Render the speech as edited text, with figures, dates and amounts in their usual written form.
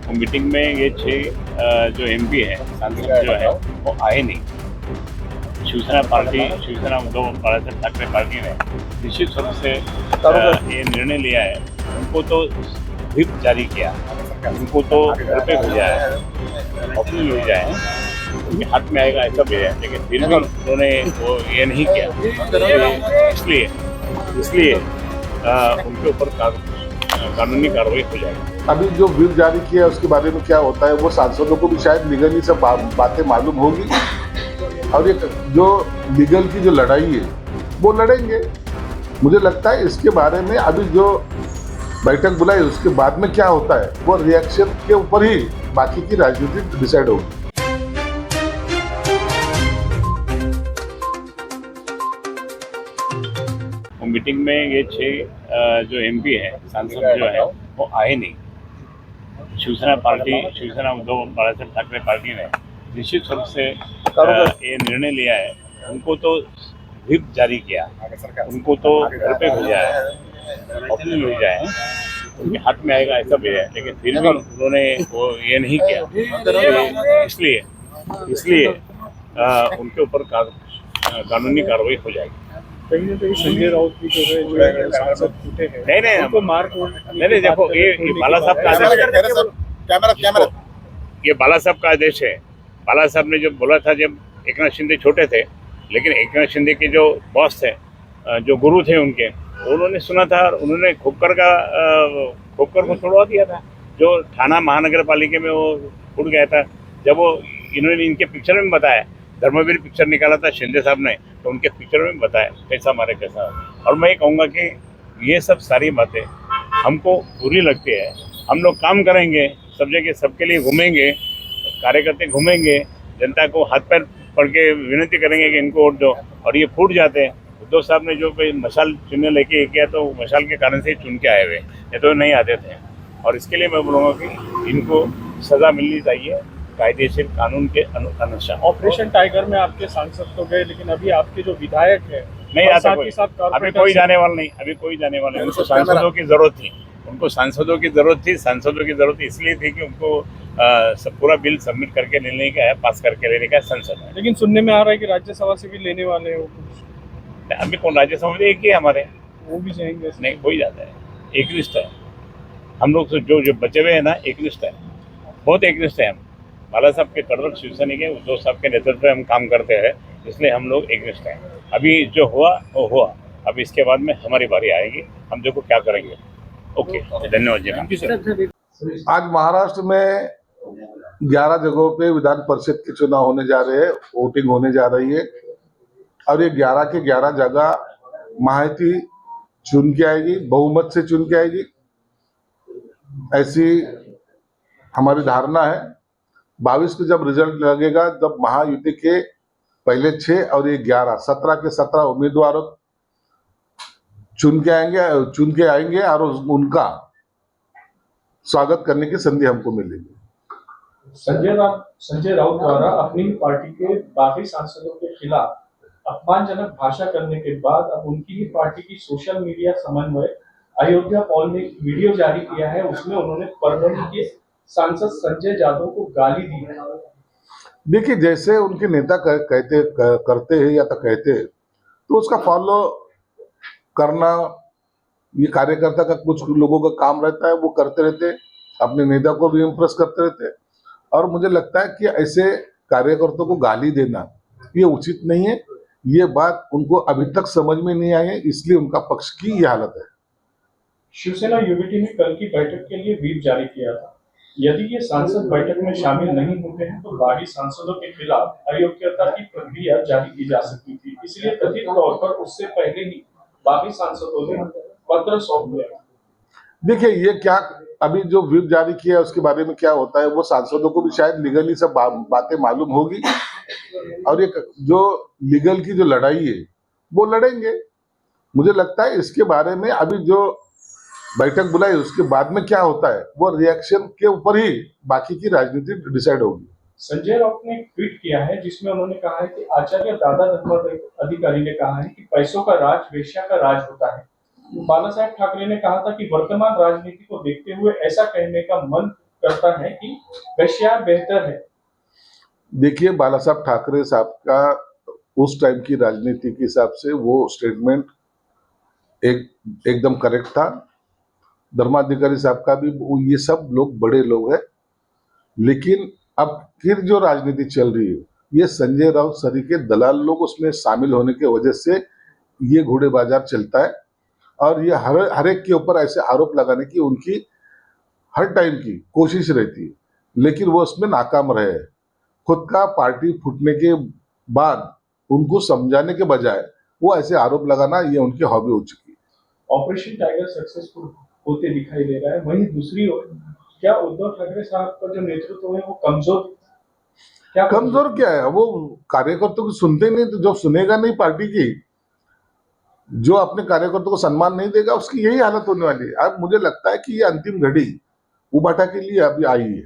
वो मीटिंग में ये 6 जो एमपी है, सांसद जो है वो आए नहीं। शिवसेना उद्धव बाळासाहेब ठाकरे पार्टी ने निश्चित रूप से ये निर्णय लिया है। उनको तो व्हिप जारी किया, उनको तो घर पे भेजा है, ऑफिस में भेजा है, उनके हाथ में आएगा ऐसा भेजा है, लेकिन फिर भी उन्होंने वो ये नहीं किया। इसलिए उनके ऊपर कानूनी कार्रवाई हो जाएगी। अभी जो व्हिप जारी किया है उसके बारे में क्या होता है वो सांसदों को भी शायद लीगली सब बातें मालूम होगी, और ये जो लीगल की जो लड़ाई है वो लड़ेंगे। मुझे लगता है इसके बारे में अभी जो बैठक बुलाई उसके बाद में क्या होता है वो रिएक्शन के ऊपर ही बाकी की राजनीति डिसाइड होगी। मीटिंग में ये 6 जो एमपी है, सांसद जो है वो आए नहीं। शिवसेना उद्धव बाळासाहेब ठाकरे पार्टी ने निश्चित रूप से ये निर्णय लिया है। उनको तो व्हिप जारी किया, उनको तो घर पे भेजा है, ऑफिस में भेजा है, उनके हाथ में आएगा ऐसा भेजा है, लेकिन फिर भी उन्होंने वो ये नहीं किया। इसलिए उनके ऊपर कानूनी कार्रवाई हो जाएगी। कहीं ना कहीं संजय राउत की जो है सांसद टूटे हैं, नहीं उनको मार नहीं, देखो ये बाला साहब का आदेश है। ये बाला साहब का आदेश है। बाला साहब ने जो बोला था जब एकनाथ शिंदे छोटे थे, लेकिन एकनाथ शिंदे के जो बॉस थे, जो गुरु थे उनके, उन्होंने सुना था और उन्होंने खोपकर को छोड़वा दिया था। जो थाना महानगर पालिका में वो फूट गया था, जब वो इन्होंने इनके पिक्चर में बताया, धर्मवीर पिक्चर निकाला था शिंदे साहब ने, तो उनके पिक्चर में बताया कैसा मारे कैसा। और मैं ये कहूँगा कि ये सब सारी बातें हमको बुरी लगती है। हम लोग काम करेंगे, सब जगह सबके लिए घूमेंगे, कार्यकर्ता घूमेंगे, जनता को हाथ पैर पड़ के विनती करेंगे कि इनको वोट दो, और ये फूट जाते हैं। उद्धव साहब ने जो कोई मशाल चुनने लेके किया तो मशाल के कारण से ही चुन के आए हुए, ये तो नहीं आते थे। और इसके लिए मैं बोलूँगा कि इनको सज़ा मिलनी चाहिए कायदेशीर कानून के अनुसार। ऑपरेशन टाइगर में आपके सांसद तो गए, लेकिन अभी आपके जो विधायक है नहीं आता कोई, अभी कोई जाने वाला नहीं, उनको सांसदों की जरूरत थी, सांसदों की जरूरत इसलिए थी कि उनको सब पूरा बिल सबमिट करके लेने का है, पास करके लेने का है संसद में। लेकिन सुनने में आ रहा है कि राज्यसभा से भी लेने वाले हैं वो कुछ। अभी कौन राज्यसभा में, एक ही हमारे, वो भी जाएंगे? नहीं, हो ही जाता है, एक लिस्ट है। हम लोग जो बचे हुए हैं ना, एक लिस्ट है, बहुत एक लिस्ट है। हम बाला साहब के कड़क शिवसेना के उद्धव साहब के नेतृत्व में हम काम करते हैं, इसलिए हम लोग एक लिस्ट हैं। अभी जो हुआ वो हुआ, अब इसके बाद में हमारी बारी आएगी, हम देखो क्या करेंगे। ओके, धन्यवाद जी। आज महाराष्ट्र में 11 जगहों पे विधान परिषद के चुनाव होने जा रहे हैं, वोटिंग होने जा रही है, और ये 11 के 11 जगह महायुति चुन के आएगी, बहुमत से चुन के आएगी, ऐसी हमारी धारणा है। 22 को जब रिजल्ट लगेगा, जब महायुति के पहले 6 और ये 11, 17 के 17 उम्मीदवारों चुन के आएंगे और उनका स्वागत करने की संधि हमको मिलेगी। संजय राउत द्वारा अपनी पार्टी के बाकी सांसदों के खिलाफ अपमानजनक भाषा करने के बाद अब उनकी ही पार्टी की सोशल मीडिया समन्वय अयोध्या पॉल ने वीडियो जारी किया है। उसमें उन्होंने परभणी के सांसद संजय जादव को गाली दी है। देखिए, जैसे उनके नेता करते हैं या तो कहते हैं, तो उसका फॉलो करना ये कार्यकर्ता का, कुछ लोगों का काम रहता है, वो करते रहते, अपने नेता को भी इम्प्रेस करते रहते। और मुझे लगता है कि ऐसे कार्यकर्ताओं को गाली देना ये उचित नहीं है। ये बात उनको अभी तक समझ में नहीं आई है, इसलिए उनका पक्ष की ये हालत है। शिवसेना यूबीटी ने कल की बैठक के लिए व्हिप जारी किया था। यदि ये सांसद बैठक में शामिल नहीं होते हैं तो बागी सांसदों के खिलाफ अयोग्यता की प्रक्रिया जारी की जा सकती थी। इसलिए कथित तौर पर उससे पहले ही बागी सांसदों ने पत्र सौंप दिया। देखिए, ये क्या अभी जो व्हिप जारी किया है उसके बारे में क्या होता है वो सांसदों को भी शायद लीगली सब बातें मालूम होगी, और ये जो लीगल की जो लड़ाई है वो लड़ेंगे। मुझे लगता है इसके बारे में अभी जो बैठक बुलाई उसके बाद में क्या होता है वो रिएक्शन के ऊपर ही बाकी की राजनीति डिसाइड होगी। संजय राउत ने एक ट्वीट किया है जिसमें उन्होंने कहा है कि आचार्य दादा धर्माधिकारी ने कहा है कि पैसों का राज वेश्या का राज होता है। बाला साहेब ठाकरे ने कहा था कि वर्तमान राजनीति को देखते हुए ऐसा कहने का मन करता है कि बशयार बेहतर है। देखिए, बाला साहब ठाकरे साहब का उस टाइम की राजनीति के हिसाब से वो स्टेटमेंट एकदम करेक्ट था। धर्माधिकारी साहब का भी, ये सब लोग बड़े लोग हैं। लेकिन अब फिर जो राजनीति चल रही है, ये संजय राउत सरी के दलाल लोग उसमें शामिल होने की वजह से ये घोड़े बाजार चलता है। और ये हर एक के ऊपर ऐसे आरोप लगाने की उनकी हर टाइम की कोशिश रहती है, लेकिन वो उसमें नाकाम रहे हैं। खुद का पार्टी फूटने के बाद उनको समझाने के बजाय वो ऐसे आरोप लगाना, ये उनकी हॉबी हो चुकी है। ऑपरेशन टाइगर सक्सेसफुल होते दिखाई दे रहा है, वहीं दूसरी ओर क्या उद्धव ठाकरे साहब का जो नेतृत्व है वो कमजोर, क्या कमजोर क्या है, वो कार्यकर्ताओं को सुनते नहीं, तो जो सुनेगा नहीं पार्टी की, जो अपने कार्यकर्ताओं को सम्मान नहीं देगा, उसकी यही हालत होने वाली है। अब मुझे लगता है कि ये अंतिम घड़ी उबाटा के लिए अभी आई है।